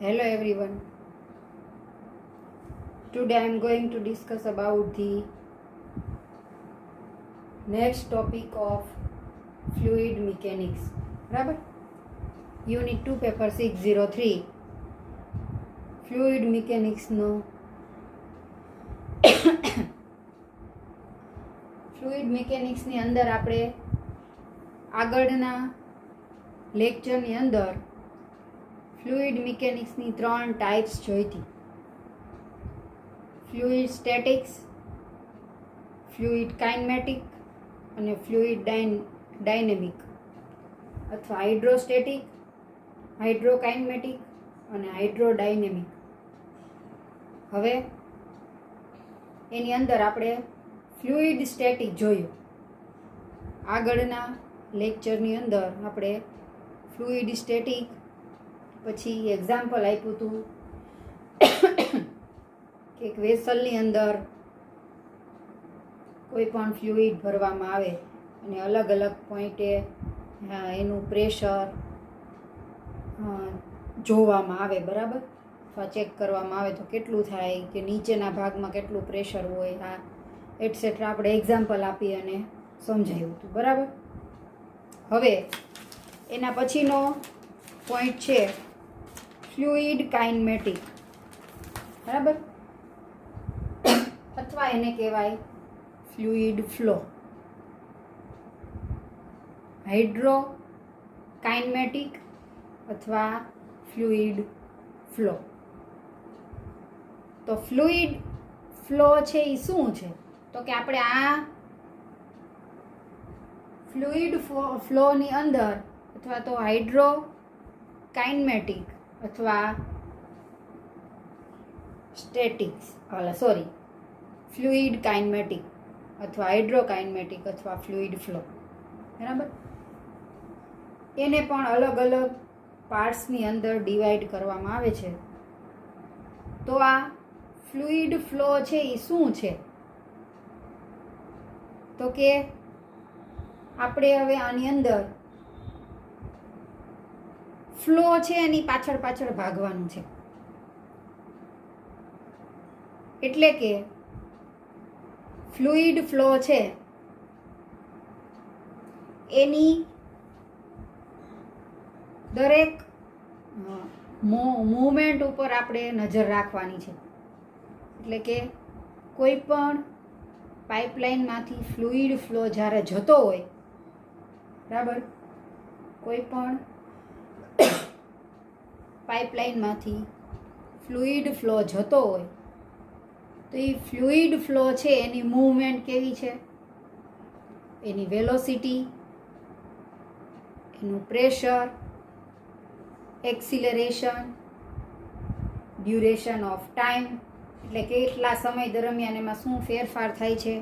Hello everyone. Today I am going to discuss about the next topic of fluid mechanics. બરાબર? Unit 2 paper 603 fluid mechanics નો fluid mechanics ની અંદર આપણે આગળના લેક્ચરની અંદર fluid મિકેનિક્સની 3 types જોઈતી. ફ્લુઇડ સ્ટેટિક્સ, ફ્લુઇડ કાઇનેમેટિક અને ફ્લુઇડ ડાયનેમિક અથવા હાઇડ્રોસ્ટેટિક, હાઇડ્રોકાઇનેમેટિક અને હાઇડ્રોડાયનેમિક. હવે એની અંદર આપણે ફ્લુઇડ સ્ટેટિક જોયું. આગળના લેક્ચરની અંદર આપણે ફ્લુઇડ સ્ટેટિક પછી એક્ઝામ્પલ આપ્યું હતું કે એક વેસલની અંદર કોઈ પણ ફ્લુઇડ ભરવામાં આવે અને અલગ અલગ પોઈન્ટે એનું પ્રેશર જોવામાં આવે, બરાબર, અથવા ચેક કરવામાં આવે તો કેટલું થાય, કે નીચેના ભાગમાં કેટલું પ્રેશર હોય, આ એટસેટ્રા આપણે એક્ઝામ્પલ આપી અને સમજાવ્યું હતું, બરાબર. હવે એના પછીનો પોઈન્ટ છે ફ્લુઇડ કાઇનેમેટિક, બરાબર, અથવા એને કહેવાય ફ્લુઇડ ફ્લો. હાઇડ્રો કાઇનેમેટિક અથવા ફ્લુઇડ ફ્લો. તો ફ્લુઇડ ફ્લો છે એ શું છે? તો કે આપણે આ ફ્લુઇડ ફ્લોની અંદર અથવા તો હાઇડ્રો કાઇનેમેટિક અથવા ફ્લુઇડ કાઇનેમેટિક અથવા હાઇડ્રોકાઇનેમેટિક અથવા ફ્લુઇડ ફ્લો, બરાબર, એને પણ અલગ અલગ પાર્ટ્સની અંદર ડિવાઈડ કરવામાં આવે છે. તો આ ફ્લુઇડ ફ્લો છે એ શું છે? તો કે આપણે હવે આની અંદર ફ્લો છે એની પાછળ ભાગવાનું છે. એટલે કે ફ્લુઇડ ફ્લો છે એની દરેક મૂવમેન્ટ ઉપર આપણે નજર રાખવાની છે. એટલે કે કોઈ પણ પાઇપલાઇનમાંથી ફ્લુઇડ ફ્લો જ્યારે જતો હોય, બરાબર, કોઈ પણ પાઇપલાઇનમાંથી ફ્લુઇડ ફ્લો જતો હોય તો એ ફ્લુઇડ ફ્લો છે એની મૂવમેન્ટ કેવી છે, એની વેલોસિટી, એનું pressure, acceleration, duration of time, એટલે કે કેટલા સમય દરમિયાન એમાં શું ફેરફાર થાય છે,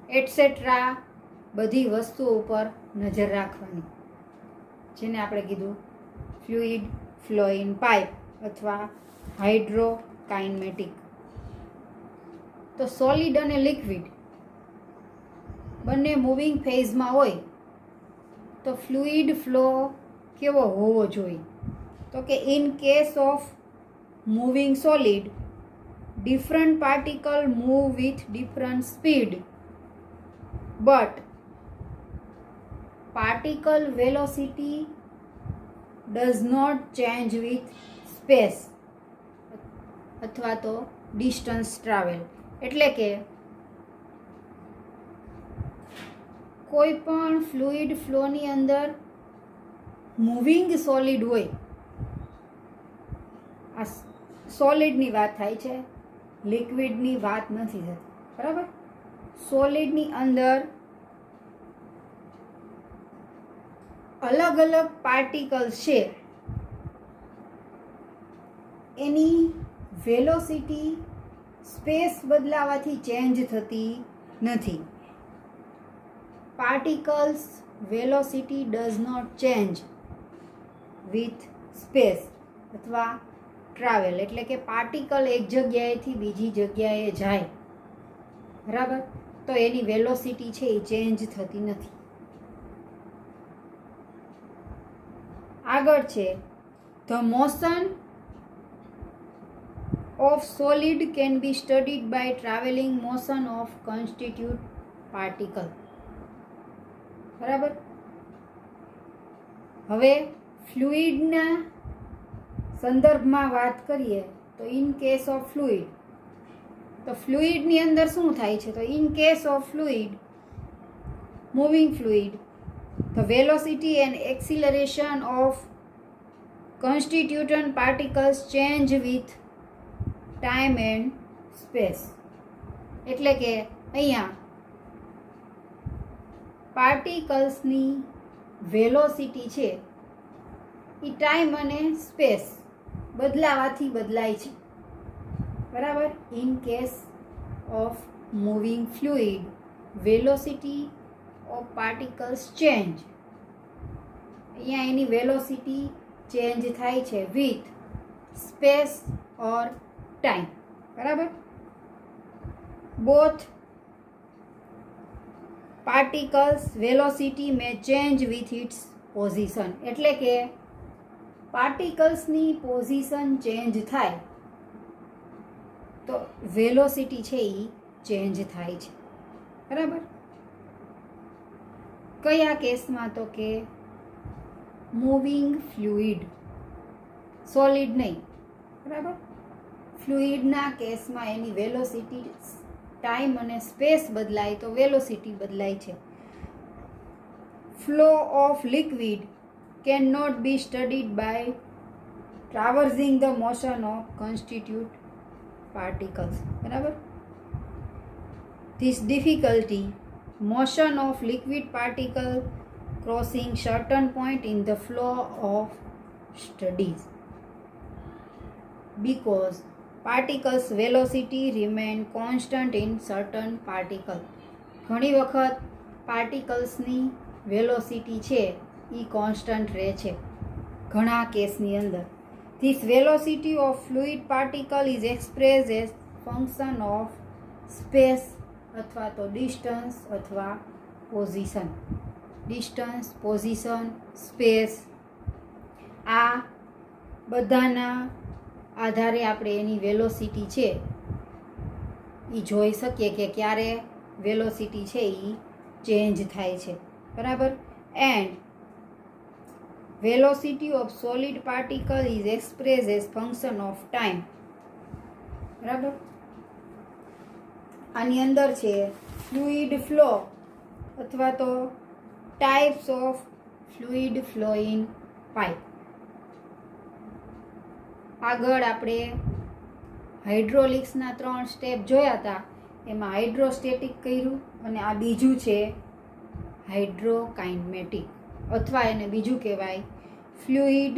એટસેટ્રા બધી વસ્તુઓ ઉપર નજર રાખવાની, જેને આપણે કીધું ફ્લુઇડ ફ્લો ઇન પાઇપ અથવા હાઇડ્રોકાઇનેમેટિક. તો સોલિડ અને લિક્વિડ બંને મૂવિંગ ફેઝમાં હોય તો ફ્લુઇડ ફ્લો કેવો હોવો જોઈએ? તો કે in case of moving solid, different particle move with different speed, but particle velocity does not change with space અથવા તો distance travel. એટલે કે કોઈ પણ ફ્લુઇડ ફ્લોની અંદર મૂવિંગ સોલિડ હોય, આ સોલિડની વાત થાય છે, લિક્વિડની વાત નથી થતી, બરાબર. સોલિડની અંદર અલગ અલગ પાર્ટિકલ્સ છે એની વેલોસિટી સ્પેસ બદલાવાથી ચેન્જ થતી નથી. Particles velocity does not change with space અથવા ટ્રાવેલ. એટલે કે પાર્ટિકલ એક જગ્યાએથી બીજી જગ્યાએ જાય, બરાબર, તો એની વેલોસિટી છે એ ચેન્જ થતી નથી. આગળ છે the motion of solid can be studied by traveling motion of constituent particle. બરાબર. હવે ફ્લુઇડના સંદર્ભમાં વાત કરીએ તો ઇન કેસ ઓફ ફ્લુઇડ, તો ફ્લુઇડની અંદર શું થાય છે? તો in case of fluid, moving fluid, the velocity and acceleration of constituent particles change with time and space. એટલે કે અહીંયા પાર્ટિકલ્સની વેલોસિટી છે એ ટાઈમ અને સ્પેસ બદલાવાથી બદલાય છે. બરાબર. In case of moving fluid, velocity of particles change. અહીંયા એની વેલોસિટી ચેન્જ થાય છે વિથ સ્પેસ ઓર time. બરાબર. both particles velocity may change with its position. એટલે કે પાર્ટિકલ્સની પોઝિશન ચેન્જ થાય તો વેલોસિટી છે એ ચેન્જ થાય છે. બરાબર. કયા કેસમાં? તો કે મૂવિંગ ફ્લુઇડ, સોલિડ નહીં. બરાબર. ફ્લુઇડના કેસમાં એની વેલોસિટી ટાઈમ અને સ્પેસ બદલાય તો વેલોસિટી બદલાય છે. Flow of liquid can not be studied by traversing the motion of constitute particles. બરાબર. This difficulty motion of liquid particle crossing certain point in the flow of studies because particles velocity remain constant in certain particle. ઘણી વખત પાર્ટિકલ્સની velocity છે એ constant રહે છે ઘણા કેસની અંદર. This velocity of fluid particle is expressed as function of space અથવા તો distance અથવા position. distance, position, space આ બધાના આધારે આપણે એની વેલોસિટી છે એ જોઈ શકીએ કે ક્યારે વેલોસિટી છે એ ચેન્જ થાય છે. બરાબર. And velocity of solid particle is express as function of time. બરાબર. આની અંદર છે ફ્લુઇડ ફ્લો અથવા તો types of fluid flow in pipe. આગળ આપણે હાઇડ્રોલિક્સના 3 સ્ટેપ જોયા હતા, એમાં હાઇડ્રોસ્ટેટિક કર્યું અને આ બીજું છે હાઇડ્રોકાઇનેમેટિક અથવા એને બીજું કહેવાય ફ્લુઇડ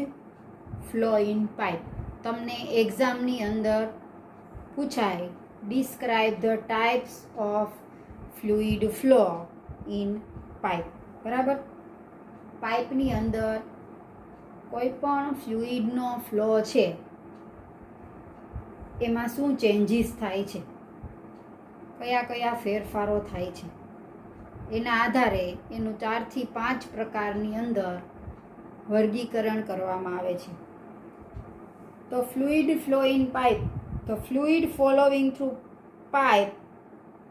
ફ્લો ઇન પાઇપ. તમને એક્ઝામની અંદર પૂછાય describe the types of fluid flow in pipe. બરાબર. પાઇપની અંદર કોઈ પણ ફ્લુઇડનો ફ્લો છે એમાં શું ચેન્જીસ થાય છે, કયા કયા ફેરફારો થાય છે, એના આધારે એનું 4 થી 5 પ્રકારની અંદર વર્ગીકરણ કરવામાં આવે છે. તો fluid flow in pipe, the fluid flowing through pipe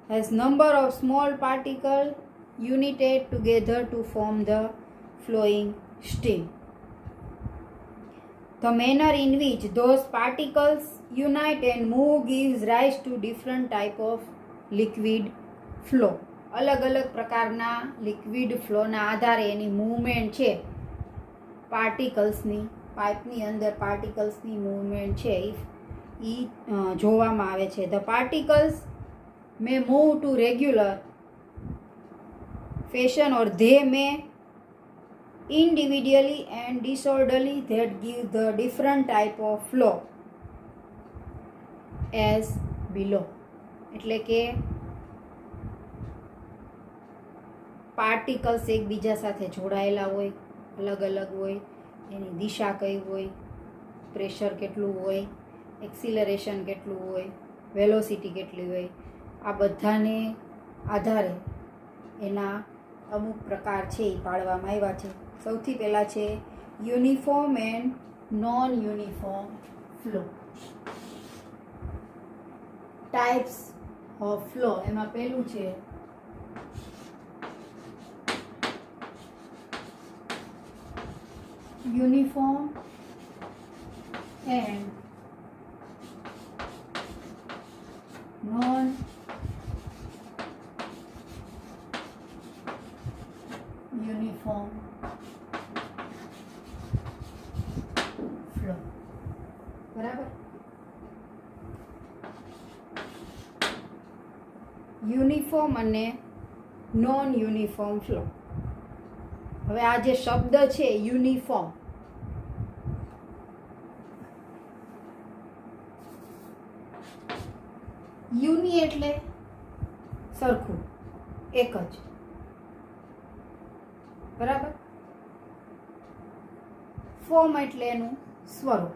has number of small particles united together to form the flowing stream. The manner in which those particles unite and move gives rise to different type of liquid flow. અલગ અલગ પ્રકારના liquid ફ્લોના આધારે એની movement છે પાર્ટિકલ્સની, પાઇપની અંદર પાર્ટિકલ્સની movement છે એ જોવામાં આવે છે. The particles May move to regular fashion or they May individually and disorderly that give the different type of flow as below. એટલે કે પાર્ટિકલ્સ એકબીજા સાથે જોડાયેલા હોય, અલગ અલગ હોય, એની દિશા કઈ હોય, પ્રેશર કેટલું હોય, એક્સિલરેશન કેટલું હોય, વેલોસિટી કેટલી હોય, આ બધાને આધારે એના અમુક પ્રકાર છે એ પાડવામાં આવ્યા છે. સૌથી પહેલાં છે uniform and non uniform flow. Types of flow, એમાં પહેલું છે uniform and non uniform flow. બરાબર. યુનિફોર્મ અને નોન યુનિફોર્મ ફ્લો. હવે આ જે શબ્દ છે યુનિફોર્મ, યુની એટલે સરખું, એક જ. બરાબર. ફોર્મ એટલે એનું સ્વરૂપ,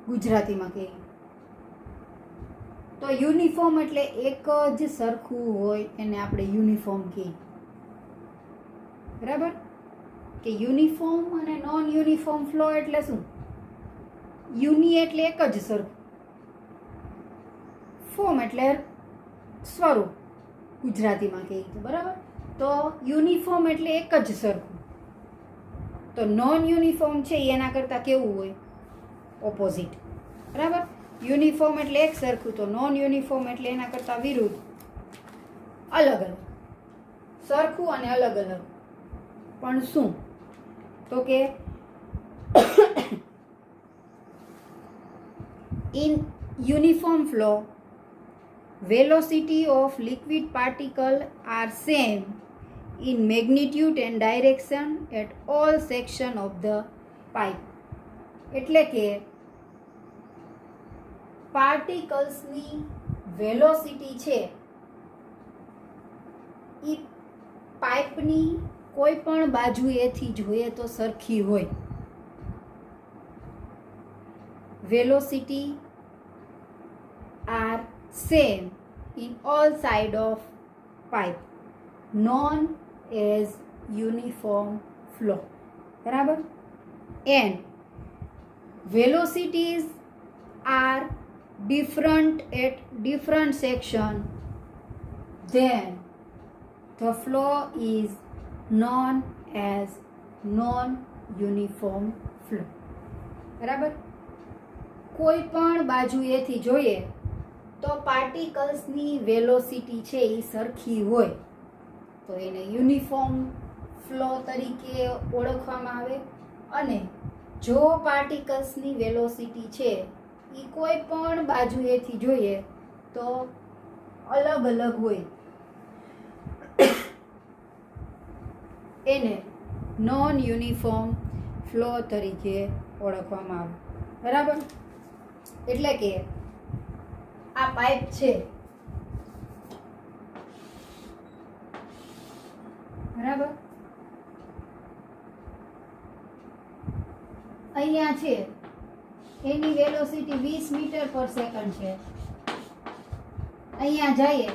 ગુજરાતીમાં કહીએ તો યુનિફોર્મ એટલે એક જ સરખું હોય એને આપણે યુનિફોર્મ કહીએ. બરાબર. કે યુનિફોર્મ અને નોન યુનિફોર્મ ફ્લો એટલે શું? યુની એટલે એક જ સરખું, ફોર્મ એટલે સ્વરૂપ, ગુજરાતીમાં કહીએ તો. બરાબર. તો યુનિફોર્મ એટલે એક જ સરખું. તો નોન યુનિફોર્મ છે એના કરતાં કેવું હોય? ઓપોઝિટ. બરાબર. યુનિફોર્મ એટલે એક સરખું, તો નોન યુનિફોર્મ એટલે એના કરતાં વિરુદ્ધ, અલગ અલગ. સરખું અને અલગ અલગ. પણ શું? તો કે in uniform flow velocity of liquid particle are same in magnitude and direction at all section of the pipe. એટલે કે પાર્ટિકલ્સની વેલોસિટી છે એ પાઇપની કોઈ પણ બાજુએથી જોઈએ તો સરખી હોય. Velocity are same in all side of pipe, known as uniform flow. બરાબર. And velocities are different at different section, then the flow is known as non-uniform flow. બરાબર. કોઈ પણ બાજુએથી જોઈએ તો પાર્ટિકલ્સની વેલોસિટી છે એ સરખી હોય તો એને યુનિફોર્મ ફ્લો તરીકે ઓળખવામાં આવે. અને જો પાર્ટિકલ્સની વેલોસિટી છે એ કોઈ પણ બાજુએથી જોઈએ તો અલગ અલગ હોય એને નોન યુનિફોર્મ ફ્લો તરીકે ઓળખવામાં આવે. બરાબર. એટલે કે આ પાઇપ છે, બરાબર. અહીંયા છે એની વેલોસિટી 20 મીટર પર સેકન્ડ છે. અહીંયા જઈએ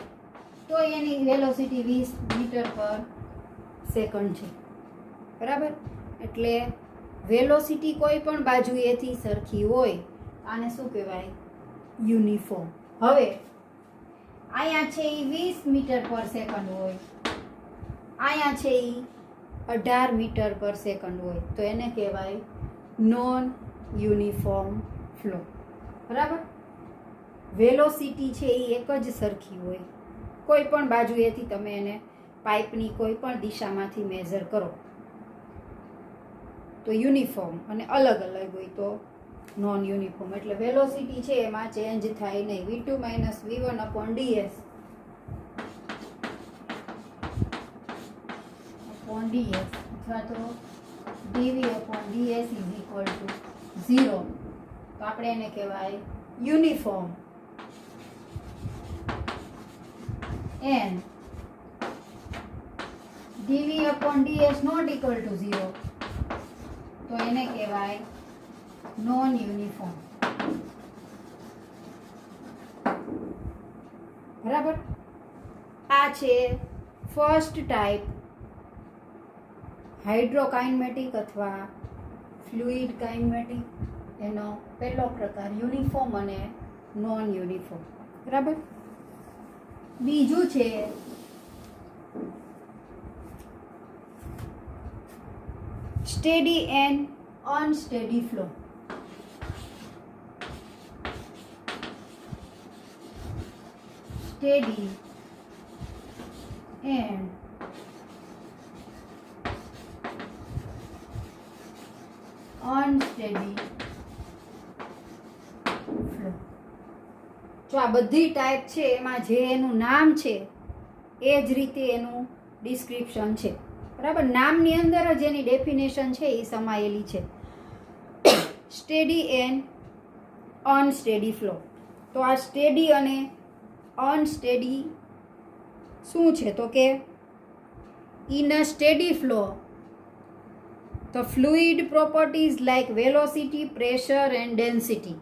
તો એની વેલોસિટી 20 મીટર પર સેકન્ડ છે. બરાબર. એટલે વેલોસિટી કોઈ પણ બાજુએથી સરખી હોય આને શું કહેવાય? યુનિફોર્મ. હવે અહીંયા છે એ 20 મીટર પર સેકન્ડ હોય, અહીંયા છે એ 18 મીટર પર સેકન્ડ હોય તો એને કહેવાય નોન યુનિફોર્મ ફ્લો. બરાબર. વેલોસિટી છે એ એક જ સરખી હોય, કોઈ પણ બાજુએથી તમે એને પાઇપની કોઈ પણ દિશામાંથી મેઝર કરો તો યુનિફોર્મ, અને અલગ અલગ હોય તો નોન યુનિફોર્મ. એટલે વેલોસિટી છે એમાં ચેન્જ થાય નહીં. v2 minus v1 upon ds અથવા તો dv upon ds is equal to 0. તો આપણે એને કહેવાય uniform. And dv upon ds not equal to 0 તો એને કહેવાય નોન યુનિફોર્મ. બરાબર. આ છે ફર્સ્ટ ટાઈપ હાઇડ્રોકાઇનેમેટિક અથવા ફ્લુઇડ કાઇનેમેટિક એનો પહેલો પ્રકાર યુનિફોર્મ અને નોન યુનિફોર્મ. બરાબર. બીજું છે steady and unsteady flow. Steady and unsteady flow. જો આ બધી ટાઈપ છે એમાં જે એનું નામ છે એ જ રીતે એનું ડિસ્ક્રિપ્શન છે. બરાબર. નામની અંદર જ એની ડેફિનેશન છે એ સમાયેલી છે. Steady and unsteady flow. તો આ સ્ટેડી અને અનસ્ટેડી શું છે? તો કે in a steady flow the fluid properties like velocity, pressure and density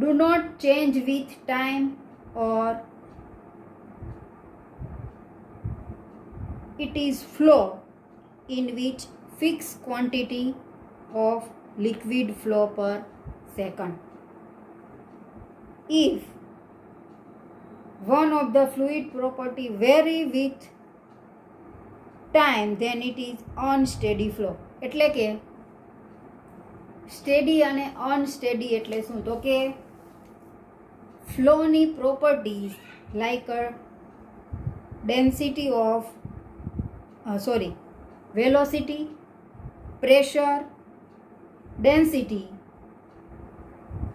do not change with time, or it is flow in which fixed quantity of liquid flow per second. If one of the fluid property vary with time, then it is unsteady flow. એટલે કે steady અને અનસ્ટેડી એટલે શું? તો કે ફ્લોની properties like density of velocity, pressure, density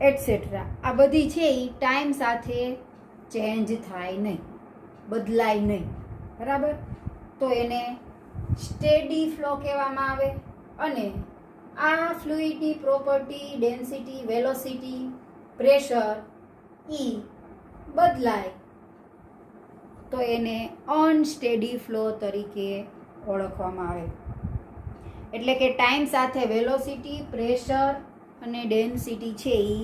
etcetera આ બધી છે એ ટાઈમ સાથે ચેન્જ થાય નહીં, બદલાય નહીં. બરાબર. તો એને સ્ટેડી ફ્લો કહેવામાં આવે. અને આ ફ્લુઇડની પ્રોપર્ટી, ડેન્સિટી, વેલોસિટી, પ્રેશર એ બદલાય તો એને અનસ્ટેડી ફ્લો તરીકે ઓળખવામાં આવે. એટલે કે ટાઈમ સાથે વેલોસિટી, પ્રેશર અને ડેન્સિટી છે એ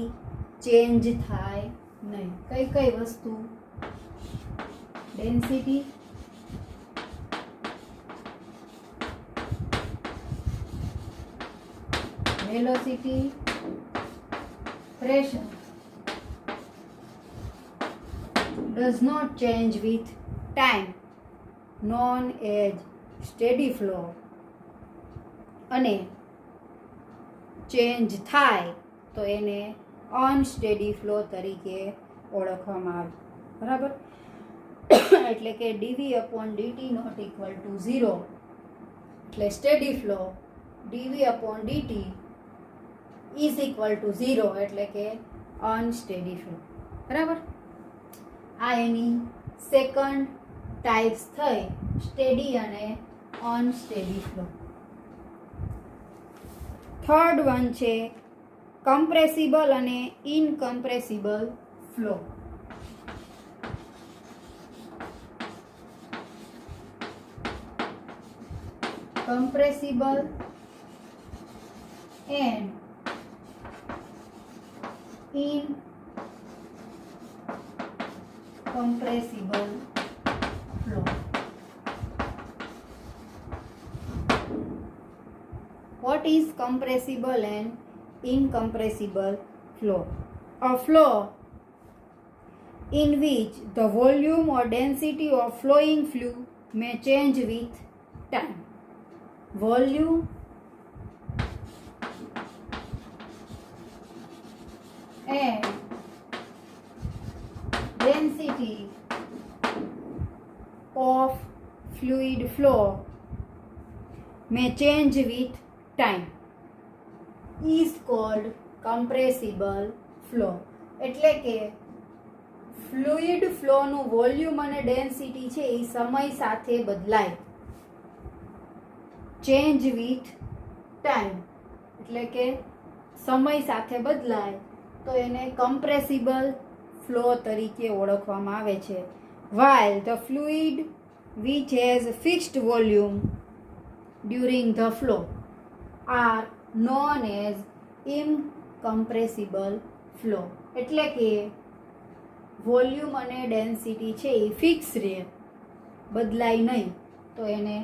ચેન્જ થાય નહીં. કઈ કઈ વસ્તુ? Density, velocity, pressure does not change with time, known as steady flow. અને ચેન્જ થાય તો એને અનસ્ટેડી ફ્લો તરીકે ઓળખવામાં આવે. બરાબર. એટલે કે dv/dt નોટ ઇક્વલ ટુ 0 એટલે steady flow, dv/dt is equal to 0 એટલે કે અનસ્ટેડી ફ્લો. બરાબર. આ એની સેકન્ડ ટાઈપ્સ થઈ, સ્ટેડી અને અનસ્ટેડી ફ્લો. થર્ડ વન છે કમ્પ્રેસિબલ અને ઇનકમ્પ્રેસિબલ flow. compressible and incompressible flow. What is compressible and incompressible flow? A flow in which the volume or density of flowing fluid may change with time. Volume and density of fluid flow may change with time is called compressible flow. એટલે કે fluid ફ્લોનું volume અને density છે એ સમય સાથે બદલાય. Change with time એટલે કે સમય સાથે બદલાય તો એને કમ્પ્રેસિબલ ફ્લો તરીકે ઓળખવામાં આવે છે. while the fluid which has fixed volume during the flow are known as incompressible flow. એટલે કે વોલ્યુમ અને ડેન્સિટી છે એ ફિક્સ રહે, બદલાય નહીં, તો એને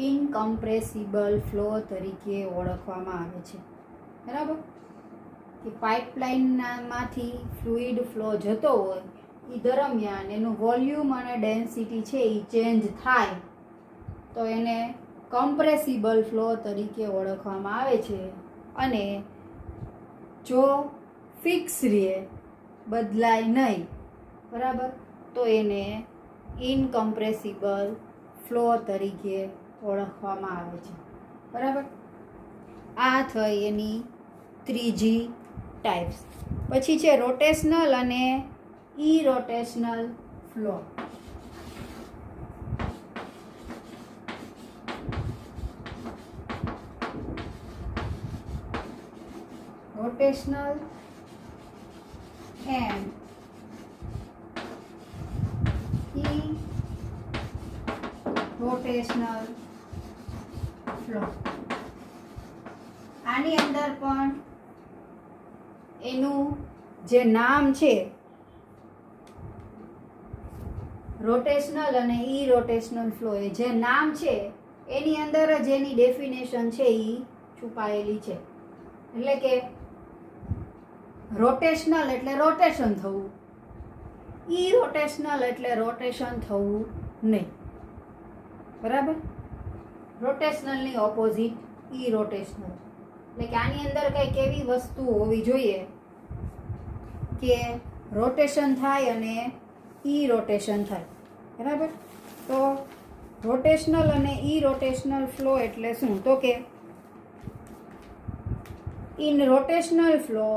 ઇનકમ્પ્રેસિબલ ફ્લો તરીકે ઓળખવામાં આવે છે. બરાબર. કે પાઇપલાઇનમાંથી ફ્લુઇડ ફ્લો જતો હોય એ દરમિયાન એનું વોલ્યુમ અને ડેન્સિટી છે એ ચેન્જ થાય તો એને કમ્પ્રેસિબલ ફ્લો તરીકે ઓળખવામાં આવે છે. અને જો ફિક્સ રહે, બદલાય નહીં, બરાબર, તો એને ઇનકમ્પ્રેસિબલ ફ્લો તરીકે ઓળખવામાં આવે છે. બરાબર, આ થઈ એની ત્રીજી ટાઈપ્સ. પછી છે રોટેશનલ અને irrotational flow. Rotational and irrotational flow. આની અંદર પણ એનું જે નામ છે રોટેશનલ અને ઇરોટેશનલ ફ્લો, એ જે નામ છે એની અંદર જ એની ડેફિનેશન છે એ છુપાયેલી છે. એટલે કે રોટેશનલ એટલે રોટેશન થવું, ઇરોટેશનલ એટલે રોટેશન થવું નહીં. બરાબર, રોટેશનલની ઓપોઝિટ ઇરોટેશનલ. એટલે કે આની અંદર કંઈક એવી વસ્તુ હોવી જોઈએ કે રોટેશન થાય અને ઇરોટેશન થાય. બરાબર, તો રોટેશનલ અને ઇરોટેશનલ ફ્લો એટલે શું? તો કે in rotational flow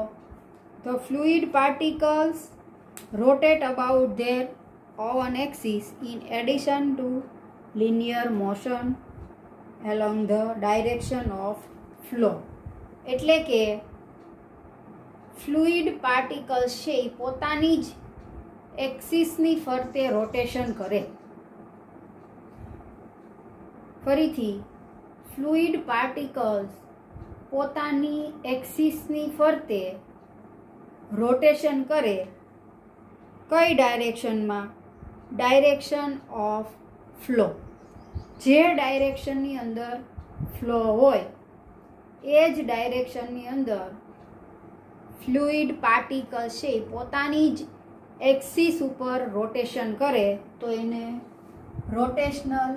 the fluid particles rotate about their own axis in addition to linear motion along the direction of flow. એટલે કે ફ્લુઇડ પાર્ટિકલ્સ છે એ પોતાની જ એક્સિસની ફરતે રોટેશન કરે. ફરીથી, ફ્લુઇડ પાર્ટિકલ્સ પોતાની એક્સિસની ફરતે રોટેશન કરે. કઈ ડાયરેક્શનમાં? Direction of flow. જે ડાયરેક્શનની અંદર ફ્લો હોય એ જ ડાયરેક્શનની અંદર ફ્લુઇડ પાર્ટિકલ્સ છે પોતાની જ એક્સિસ ઉપર રોટેશન કરે તો એને રોટેશનલ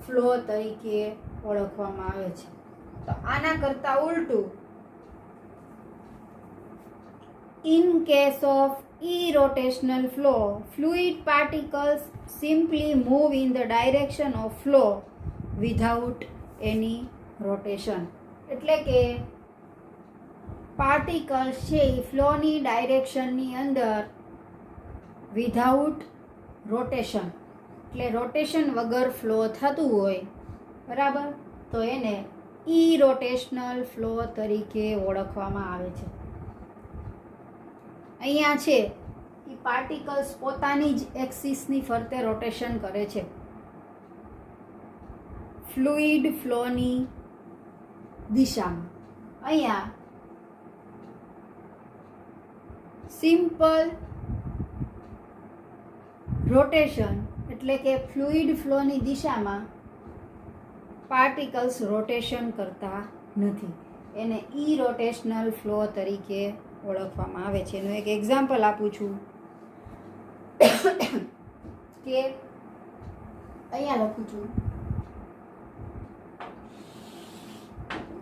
ફ્લો તરીકે ઓળખવામાં આવે છે. તો આના કરતાં ઉલટું, in case of irrotational flow, fluid particles simply move in the direction of flow without any rotation. એટલે કે પાર્ટિકલ્સ છે એ ફ્લોની ડાયરેક્શનની અંદર વિધાઉટ રોટેશન, એટલે રોટેશન વગર ફ્લો થતું હોય, બરાબર, તો એને ઇરોટેશનલ ફ્લો તરીકે ઓળખવામાં આવે છે. અહીંયા છે એ પાર્ટિકલ્સ પોતાની જ એક્સિસની ફરતે રોટેશન કરે છે ફ્લુઇડ ફ્લોની દિશામાં. અહીંયા સિમ્પલ રોટેશન એટલે કે ફ્લુઇડ ફ્લોની દિશામાં પાર્ટિકલ્સ રોટેશન કરતા નથી. એને ઇરોટેશનલ ફ્લો તરીકે ઓળખવામાં આવે છે. એનું એક એક્ઝામ્પલ આપું છું કે અહીંયા લખું છું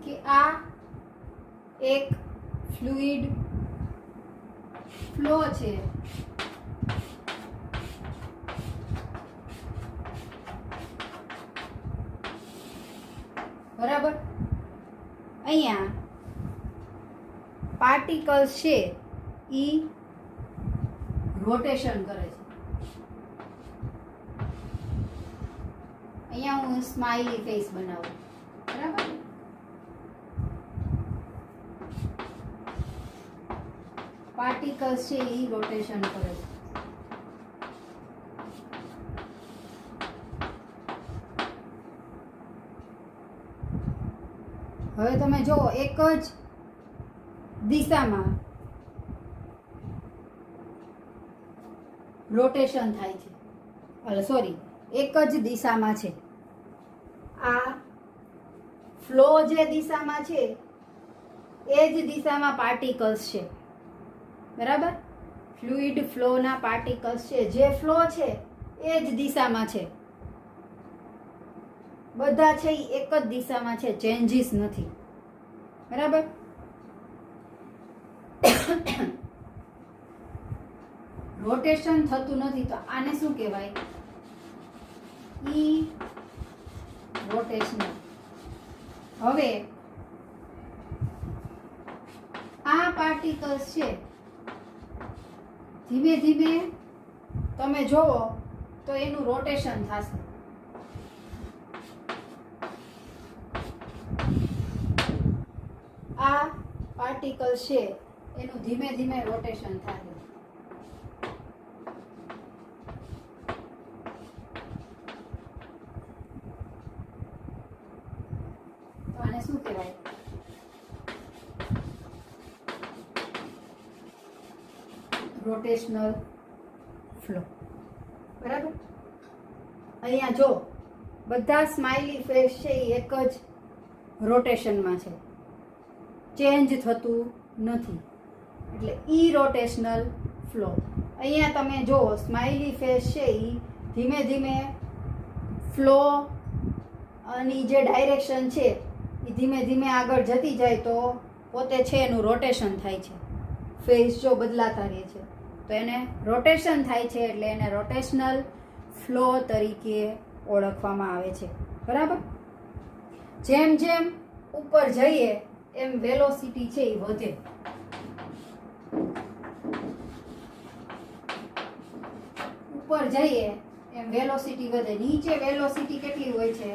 કે આ એક ફ્લુઇડ ફ્લો છે. બરાબર, અહીંયા પાર્ટિકલ્સ છે એ રોટેશન કરે છે. અહીંયા હું સ્માઇલી ફેસ બનાવું. બરાબર, પાર્ટિકલ્સ છે એ રોટેશન કરે છે. હવે તમે જો એક જ દિશામાં રોટેશન થાય છે, સોરી, એક જ દિશામાં છે. આ ફ્લો જે દિશામાં છે એ જ દિશામાં પાર્ટિકલ્સ છે, બરાબર. ફ્લુઇડ ફ્લોના પાર્ટિકલ્સ છે, જે ફ્લો છે એ જ દિશામાં છે, બધા છે એ એક જ દિશામાં છે, ચેન્જીસ નથી, બરાબર. રોટેશન થતું નથી તો આને શું કહેવાય? ઈ રોટેશનલ. હવે આ પાર્ટિકલ્સ છે, ધીમે ધીમે તમે જોવો તો એનું રોટેશન થશે. આ પાર્ટિકલ્સ છે એનું ધીમે ધીમે રોટેશન થાય. તો આને શું કહેવાય? રોટેશનલ ફ્લો, બરાબર. અહીંયા જો બધા સ્માઇલી ફેસ છે એ એક જ રોટેશનમાં છે, ચેન્જ થતું નથી, એટલે ઈ રોટેશનલ ફ્લો. અહીંયા તમે જો સ્માઇલી ફેસ છે એ ધીમે ધીમે ફ્લો અને જે ડાયરેક્શન છે એ ધીમે ધીમે આગળ જતી જાય તો પોતે છે એનું રોટેશન થાય છે. ફેસ જો બદલાતા રહે છે તો એને રોટેશન થાય છે, એટલે એને રોટેશનલ ફ્લો તરીકે ઓળખવામાં આવે છે, બરાબર. જેમ જેમ ઉપર જઈએ એમ વેલોસિટી છે એ વધે. ઉપર જઈએ એમ વેલોસિટી વધે. નીચે વેલોસિટી કેટલી હોય છે?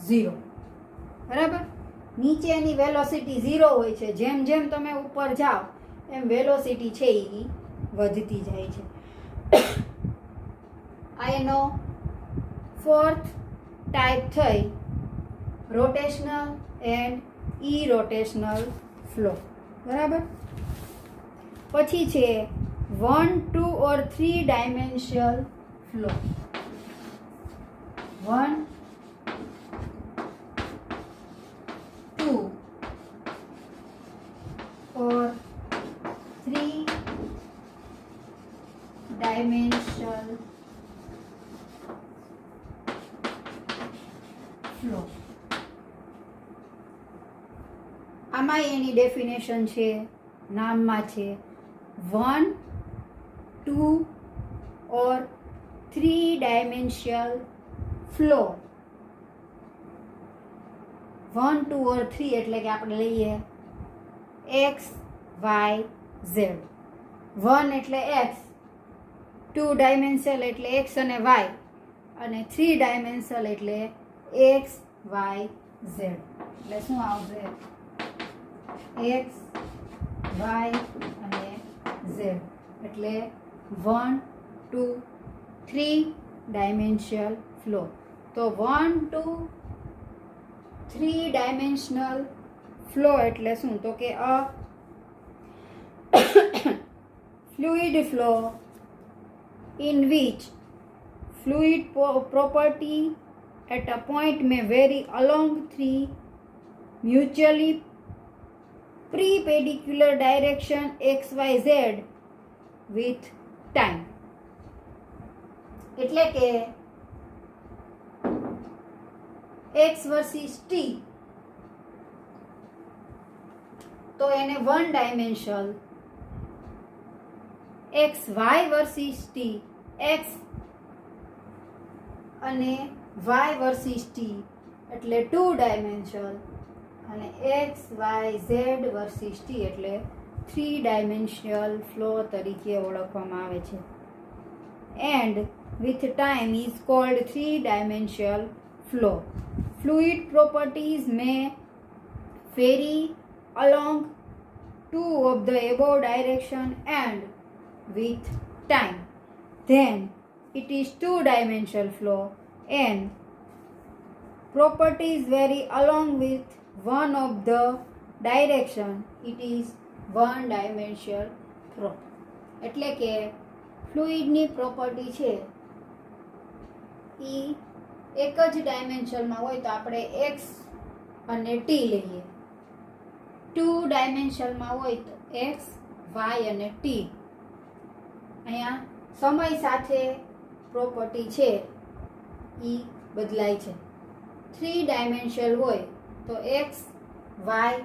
0, બરાબર. નીચેની વેલોસિટી 0 હોય છે. જેમ જેમ તમે ઉપર જાઓ એમ વેલોસિટી છે એ વધતી જાય છે. આ એનો ફોર્થ ટાઈપ થઈ rotational and E rotational flow, બરાબર. પછી છે 1, 2 or 3 dimensional flow. 1, 2 or 3 dimensional flow. આમાં એની ડેફિનેશન છે, નામમાં છે 1, 2 or 3 ડાયમેન્શનલ ફ્લો. 1, 2 or 3 એટલે કે આપણે લઈએ x, y, z. 1 એટલે x, 2 ડાયમેન્શનલ એટલે x અને y, અને 3 ડાયમેન્શનલ એટલે x, y, z. એટલે શું આવશે? x, y અને z. એટલે 1, 2, 3 ડાયમેન્શનલ ફ્લો. તો 1, 2, 3 ડાયમેન્શનલ ફ્લો એટલે શું? તો કે અ fluid flow in which fluid property at a point may vary along 3 mutually perpendicular direction x, y, z with time. એટલે કે x versus t તો એને 1 dimensional, x, y versus t, x અને y versus t એટલે 2 dimensional, અને x, y, z versus t એટલે 3 dimensional flow તરીકે ઓળખવામાં આવે છે. And with time is called 3 dimensional flow. Fluid properties may vary along 2 of the above direction and with time. Then it is 2 dimensional flow, and properties vary along with one of the direction. It is 1 dimensional flow. એટલે કે ફ્લુઇડની property છે એ એક જ ડાયમેન્શનમાં હોય તો આપણે x અને T લઈએ, ટુ ડાયમેન્શનમાં હોય તો એક્સ, વાય અને ટી. અહીંયા સમય સાથે પ્રોપર્ટી છે એ બદલાય છે. 3 ડાયમેન્શનલ હોય તો X, Y,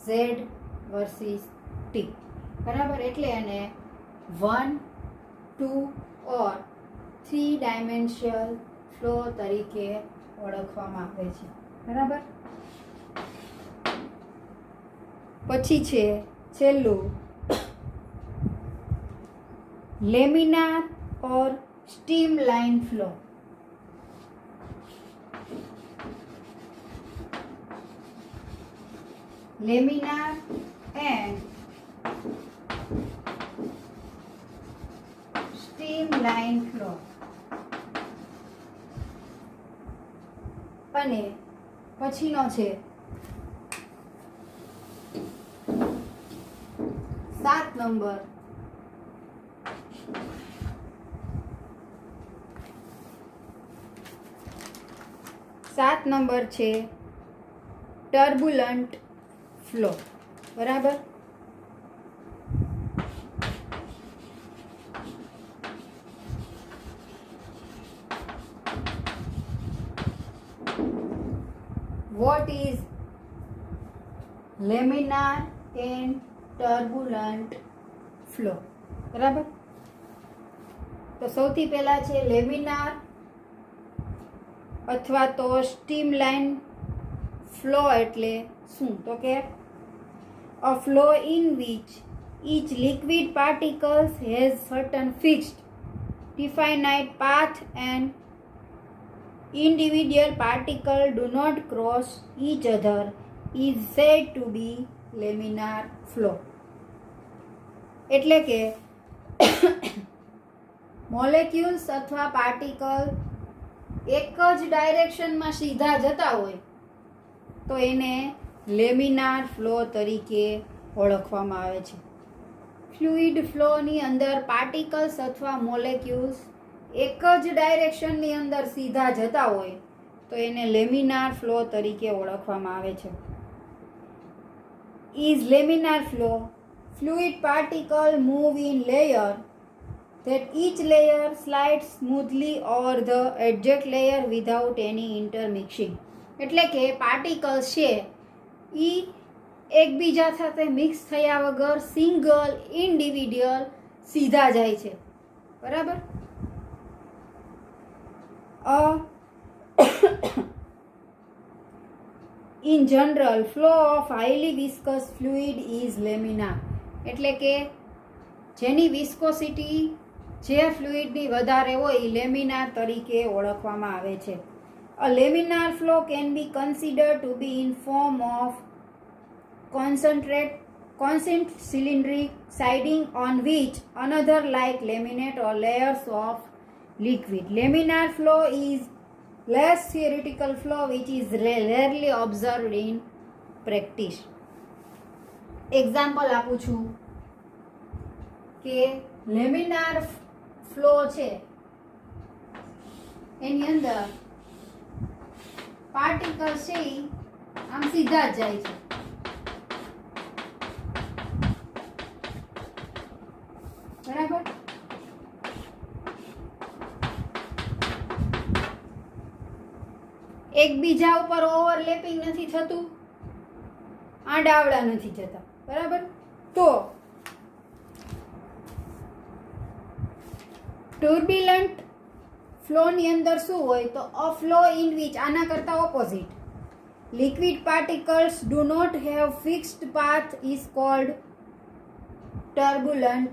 Z versus T. બરાબર, એટલે એને 1, 2 ઓર 3 ડાયમેન્શનલ ફ્લો તરીકે ઓળખવામાં આવે છે. બરાબર. પછી છે છેલ્લું laminar or streamline flow. Laminar and streamline flow. અને પછીનો છે 7 નંબર છે ટર્બ્યુલન્ટ ફ્લો. બરાબર. What is laminar and turbulent flow? બરાબર. તો સૌથી પહેલા છે લેમિનાર અથવા તો સ્ટ્રીમલાઇન ફ્લો એટલે શું? તો કે a flow in which each liquid particles has certain fixed definite path and individual particles do not cross each other is said to be laminar flow. એટલે કે મોલેક્યુલ્સ અથવા પાર્ટિકલ એક જ ડાયરેક્શનમાં સીધા જતા હોય તો એને લેમિનાર ફ્લો તરીકે ઓળખવામાં આવે છે. ફ્લુઇડ ફ્લોની અંદર પાર્ટિકલ્સ અથવા મોલેક્યુલ્સ એક જ ડાયરેક્શનની અંદર સીધા જતા હોય તો એને લેમિનાર ફ્લો તરીકે ઓળખવામાં આવે છે. Is laminar flow fluid particle move in layer that each layer slides smoothly over the adjacent layer without any intermixing. એટલે કે પાર્ટિકલ્સ છે એ એકબીજા સાથે મિક્સ થયા વગર સિંગલ ઇન્ડિવિડ્યુઅલ સીધા જાય છે. બરાબર. In general, flow of highly viscous fluid is laminar. એટલે કે જેની વિસ્કોસિટી જે ફ્લુઇડની વધારે હોય એ લેમિનાર તરીકે ઓળખવામાં આવે છે. A laminar flow can be considered to be in form of concentric cylindric siding on which another like laminate or layers of liquid. Laminar flow is less theoretical flow which is rarely observed in practice. Example આપું છું કે laminar flow છે એની અંદર particle છે આમ સીધા જ જાય છે. બરાબર. એકબીજા ઉપર ઓવરલેપિંગ નથી થતું, આડાવડા નથી જતા. બરાબર. તો ટર્બ્યુલન્ટ ફ્લોની અંદર શું હોય તો અ ફ્લો ઇન વિચ, આના કરતા opposite, liquid particles do not have fixed path is called turbulent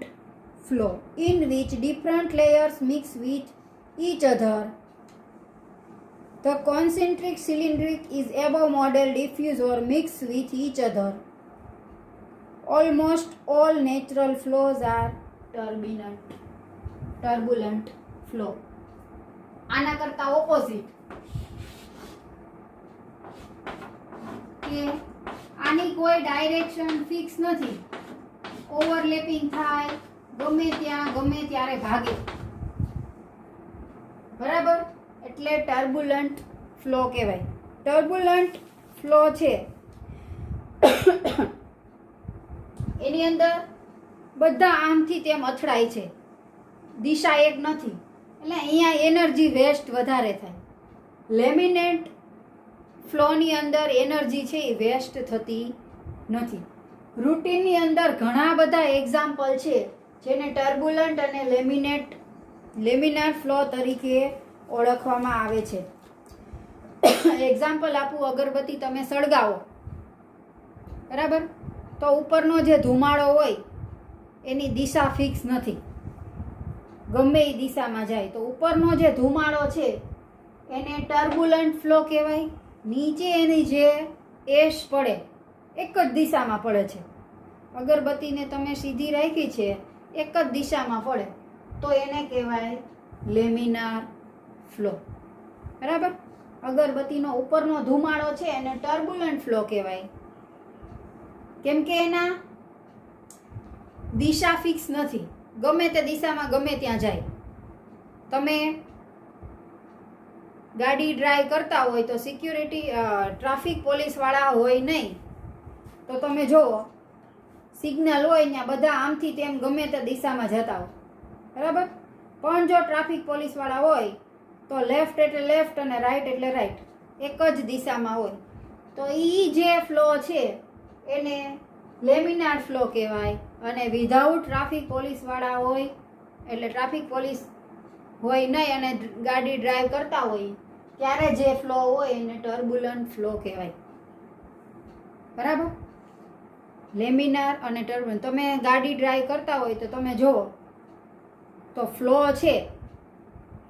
flow, in which different layers mix with each other. The concentric cylindric is above model diffuse or mix with each other. Almost all natural flows are turbulent flow. આના કરતા opposite કે આની કોઈ direction fix નથી, overlapping થાય, ગમે ત્યાં ગમે ત્યારે ભાગે. બરાબર. એટલે ટર્બ્યુલન્ટ ફ્લો કહેવાય. ટર્બ્યુલન્ટ ફ્લો છે એની અંદર બધા આમથી તેમ અથડાય છે, દિશા એક નથી, એટલે અહીંયા એનર્જી વેસ્ટ વધારે થાય. લેમિનેટ ફ્લોની અંદર એનર્જી છે એ વેસ્ટ થતી નથી. રૂટીનની અંદર ઘણા બધા એક્ઝામ્પલ છે જેને ટર્બ્યુલન્ટ અને લેમિનાર ફ્લો તરીકે ઓળખવામાં આવે છે. એક્ઝામ્પલ આપું, અગરબત્તી તમે સળગાવો, બરાબર, તો ઉપરનો જે ધુમાડો હોય એની દિશા ફિક્સ નથી, ગમે એ દિશામાં જાય. તો ઉપરનો જે ધુમાડો છે એને ટર્બ્યુલન્ટ ફ્લો કહેવાય. નીચે એની જે એશ પડે એક જ દિશામાં પડે છે. અગરબત્તીને તમે સીધી રાખી છે, એક જ દિશામાં પડે તો એને કહેવાય લેમિનાર ફ્લો. બરાબર, અગરબત્તીનો ઉપરનો ધુમાડો છે એને ટર્બ્યુલન્ટ ફ્લો કહેવાય, કેમ કે એના દિશા ફિક્સ નથી, ગમે તે દિશામાં ગમે ત્યાં જાય. તમે ગાડી ડ્રાઈવ કરતા હોય તો સિક્યુરિટી ટ્રાફિક પોલીસવાળા હોય નહીં, તો તમે જુઓ સિગ્નલ હોય ત્યાં બધા આમથી તેમ ગમે તે દિશામાં જતા હોય, બરાબર. પણ જો ટ્રાફિક પોલીસવાળા હોય તો લેફ્ટ એટલે લેફ્ટ અને રાઈટ એટલે રાઈટ, એક જ દિશામાં હોય. તો એ જે ફ્લો છે એને લેમિનાર ફ્લો કહેવાય. અને વિધાઉટ ટ્રાફિક પોલીસવાળા હોય એટલે ટ્રાફિક પોલીસ હોય નહીં અને ગાડી ડ્રાઈવ કરતા હોય ત્યારે જે ફ્લો હોય એને ટર્બ્યુલન્ટ ફ્લો કહેવાય. બરાબર, લેમિનાર અને ટર્બ્યુલન્ટ. તમે ગાડી ડ્રાઈવ કરતા હોય તો તમે જુઓ તો ફ્લો છે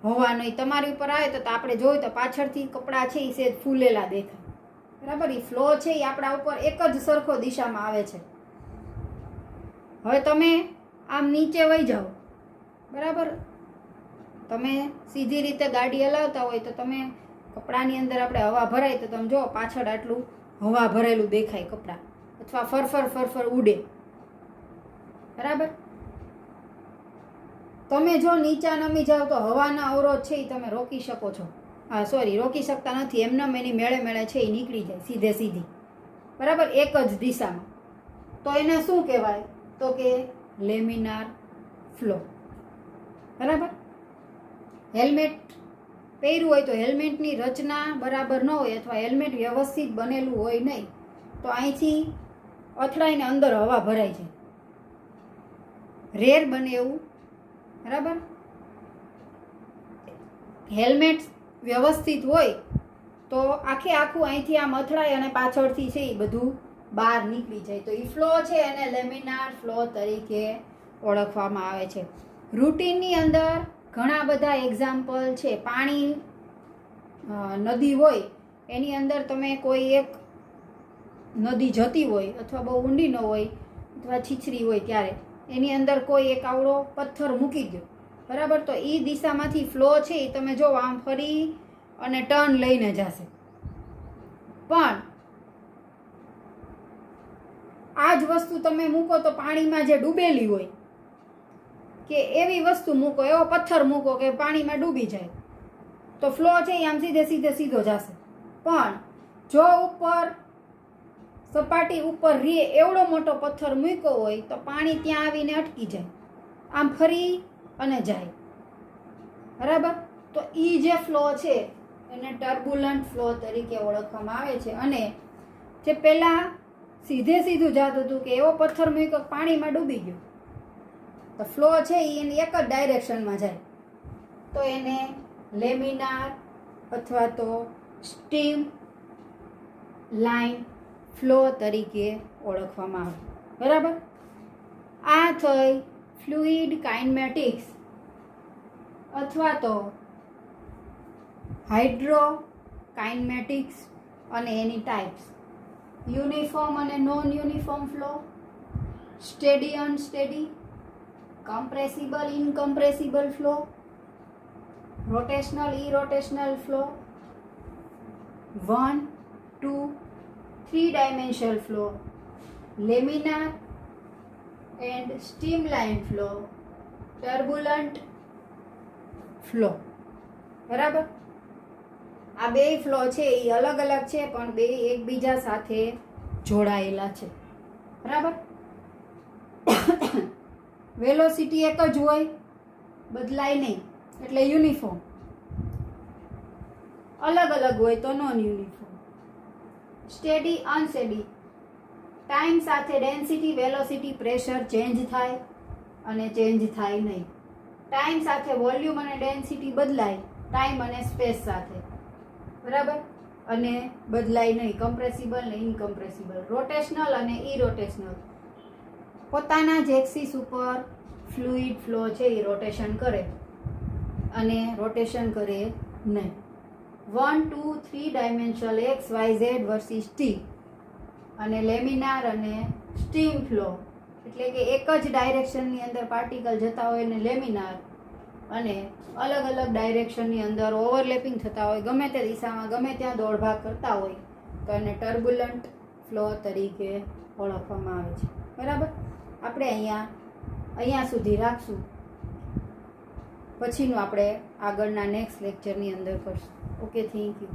હવાનો એ તમારી ઉપર આવે તો આપણે જોયું તો પાછળથી કપડાં છે એ સેજ ફૂલેલા દેખાય, બરાબર. એ ફ્લો છે એ આપણા ઉપર એક જ સરખો દિશામાં આવે છે. હવે તમે આમ નીચે વહી જાઓ, બરાબર, તમે સીધી રીતે ગાડી હલાવતા હોય તો તમે કપડાની અંદર આપણે હવા ભરાય તો તમે જુઓ પાછળ આટલું હવા ભરેલું દેખાય કપડાં, અથવા ફરફર ઉડે, બરાબર. તમે જો નીચા નમી જાઓ તો હવાના અવરોધ છે એ તમે રોકી શકો છો. રોકી શકતા નથી, એમનેમ એની મેળે છે એ નીકળી જાય સીધી, બરાબર, એક જ દિશામાં. તો એને શું કહેવાય? તો કે લેમિનાર ફ્લો. બરાબર. હેલ્મેટ પહેર્યું હોય તો હેલ્મેટની રચના બરાબર ન હોય અથવા હેલ્મેટ વ્યવસ્થિત બનેલું હોય નહીં તો અહીંથી અથડાઈને અંદર હવા ભરાય છે, રેર બને એવું. બરાબર, હેલ્મેટ વ્યવસ્થિત હોય તો આખું અહીંથી આમ અથડાય અને પાછળથી છે એ બધું બહાર નીકળી જાય. તો એ ફ્લો છે એને લેમિનાર ફ્લો તરીકે ઓળખવામાં આવે છે. રૂટીનની અંદર ઘણા બધા એક્ઝામ્પલ છે. પાણી નદી હોય એની અંદર તમે કોઈ એક નદી જતી હોય અથવા બહુ ઊંડી ન હોય અથવા છીછરી હોય ત્યારે એની અંદર કોઈ એક આવડો પથ્થર મૂકી દો, બરાબર, તો એ દિશામાંથી ફ્લો છે એ તમે જો આમ ફરી અને ટર્ન લઈને જશે. પણ આ જ વસ્તુ તમે મૂકો તો પાણીમાં જે ડૂબેલી હોય કે એવી વસ્તુ મૂકો, એવો પથ્થર મૂકો કે પાણીમાં ડૂબી જાય તો ફ્લો છે એ આમ સીધો જશે. પણ જો ઉપર સપાટી ઉપર રે એવડો મોટો પથ્થર મૂક્યો હોય તો પાણી ત્યાં આવીને અટકી જાય, આમ ફરી અને જાય, બરાબર. તો એ જે ફ્લો છે એને ટર્બ્યુલન્ટ ફ્લો તરીકે ઓળખવામાં આવે છે. અને જે પહેલાં સીધું જતું હતું કે એવો પથ્થર મૂક્યો પાણીમાં ડૂબી ગયો તો ફ્લો છે એ એની એક જ ડાયરેક્શનમાં જાય તો એને લેમિનાર અથવા તો સ્ટીમ લાઇન ફ્લો તરીકે ઓળખવામાં આવે, બરાબર. આ થઈ ફ્લુઇડ કાઇનેમેટિક્સ અથવા તો હાઇડ્રો કાઇનેમેટિક્સ અને એની ટાઈપ્સ. યુનિફોર્મ અને non uniform flow, steady unsteady, compressible incompressible flow, rotational irrotational flow, 1, 2, 3 dimensional flow, laminar and streamline flow, turbulent flow. બરાબર. આ બે ફ્લો છે એ અલગ અલગ છે પણ બે એકબીજા સાથે જોડાયેલા છે, બરાબર. વેલોસિટી એક જ હોય, બદલાય નહીં, એટલે યુનિફોર્મ. અલગ અલગ હોય તો નોન યુનિફોર્મ. સ્ટેડી અનસ્ટેડી, ટાઈમ સાથે ડેન્સિટી, વેલોસિટી, પ્રેશર ચેન્જ થાય અને ચેન્જ થાય નહીં. ટાઈમ સાથે વોલ્યુમ અને ડેન્સિટી બદલાય, ટાઈમ અને સ્પેસ સાથે, બરાબર, અને બદલાય નહીં. કમ્પ્રેસિબલ ને ઇનકમ્પ્રેસિબલ. રોટેશનલ અને ઇરોટેશનલ, પોતાના જ એક્સિસ ઉપર ફ્લુઇડ ફ્લો છે એ રોટેશન કરે અને રોટેશન કરે નહીં. 1, 2, 3 dimensional X Y Z versus T, અને લેમિનાર અને સ્ટીમ ફ્લો, એટલે કે એક જ ડાયરેક્શનની અંદર પાર્ટિકલ જતા હોય ને લેમિનાર, અને અલગ અલગ ડાયરેક્શનની અંદર ઓવરલેપિંગ થતા હોય, ગમે તે દિશામાં ગમે ત્યાં દોડભાગ કરતા હોય તો એને ટર્બ્યુલન્ટ ફ્લો તરીકે ઓળખવામાં આવે છે. બરાબર, આપણે અહીંયા સુધી રાખશું. પછીનું આપણે આગળના નેક્સ્ટ લેક્ચરની અંદર કરશું. Okay, thank you.